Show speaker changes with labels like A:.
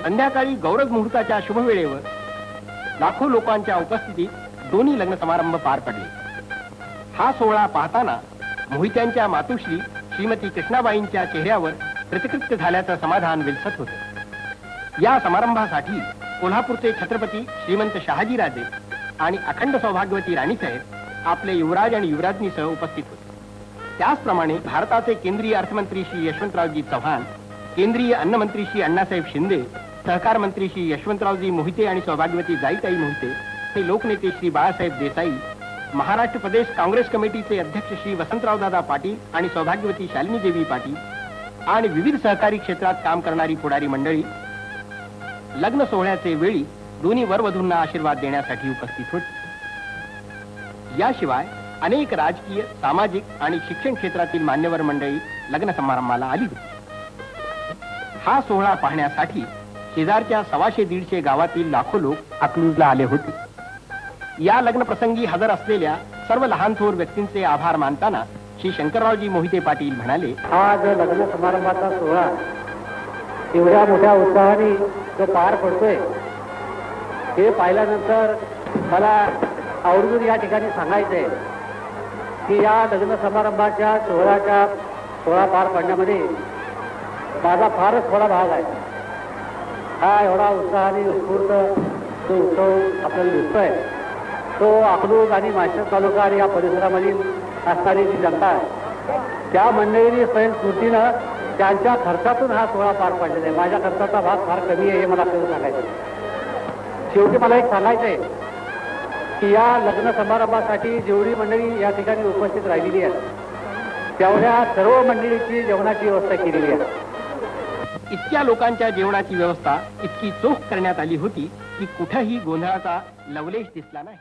A: संध्याकाळी गौरव मुहूर्ताच्या शुभवेळेवर लाखो लोकांच्या उपस्थितीत दोन्ही लग्न समारंभ पार पडले. हा सोहळा पाहताना मोहित्यांच्या मातुश्री श्रीमती कृष्णाबाईंच्या चेहऱ्यावर कृतकृत्य झाल्याचं समाधान विलसत होतं. या समारंभासाठी कोल्हापूरचे छत्रपती श्रीमंत शहाजीराजे आणि अखंड सौभाग्यवती राणीसाहेब आपले युवराज आणि युवराजनीसह उपस्थित होते. त्याचप्रमाणे भारताचे केंद्रीय अर्थमंत्री श्री यशवंतरावजी चव्हाण, केंद्रीय अन्नमंत्री श्री अण्णासाहेब शिंदे, सहकार मंत्री श्री यशवंतरावजी मोहिते आणि सौभाग्यवती जाईताई मोहिते, हे लोकनेते श्री बाळासाहेब देसाई, महाराष्ट्र प्रदेश काँग्रेस कमिटीचे अध्यक्ष श्री वसंतरावदादा पाटील आणि सौभाग्यवती शालिनी देवी पाटील आणि विविध सहकारी क्षेत्रात काम करणारी पुढारी मंडळी लग्न सोहळ्याचे वेळी दोन्ही वरवधूंना आशीर्वाद देण्यासाठी उपस्थित होती. याशिवाय अनेक राजकीय, सामाजिक आणि शिक्षण क्षेत्रातील मान्यवर मंडळी लग्न समारंभाला आली होती. हा सोहळा पाहण्यासाठी शेजारच्या 100-150 गावातील लाखो लोक अकलूजला आले होते. या लग्न प्रसंगी हजर असलेल्या सर्व लहान थोर व्यक्तींचे आभार मानताना श्री शंकररावजी मोहिते पाटील म्हणाले,
B: हा जो लग्न समारंभाचा सोहळा एवढ्या मोठ्या उत्साहाने तो पार पडतोय हे पाहिल्यानंतर मला आवर्जून या ठिकाणी सांगायचंय की या लग्न समारंभाच्या सोहळा पार पडण्यामध्ये माझा फारच थोडा भाग आहे. हा एवढा उत्साहाने उत्स्फूर्त जो उत्सव आपल्याला दिसतोय तो अकलूज आणि माळशेज तालुका आणि या परिसरामधील असणारी जी जनता आहे त्या मंडळींनी स्वयंस्फूर्तीनं त्यांच्या खर्चातून हा सोहळा पार पडलेला आहे. माझ्या खर्चाचा भाग फार कमी आहे हे मला आपल्याला सांगायचं. शेवटी मला एक सांगायचंय की या लग्न समारंभासाठी जेवढी मंडळी या ठिकाणी उपस्थित राहिलेली आहे तेवढ्या सर्व मंडळीची जेवणाची व्यवस्था केलेली आहे.
A: इतक्या लोकांच्या जेवणाची व्यवस्था इतकी चोख करण्यात आली होती की कुठेही गोंधळाचा लवलेश दिसला नाही.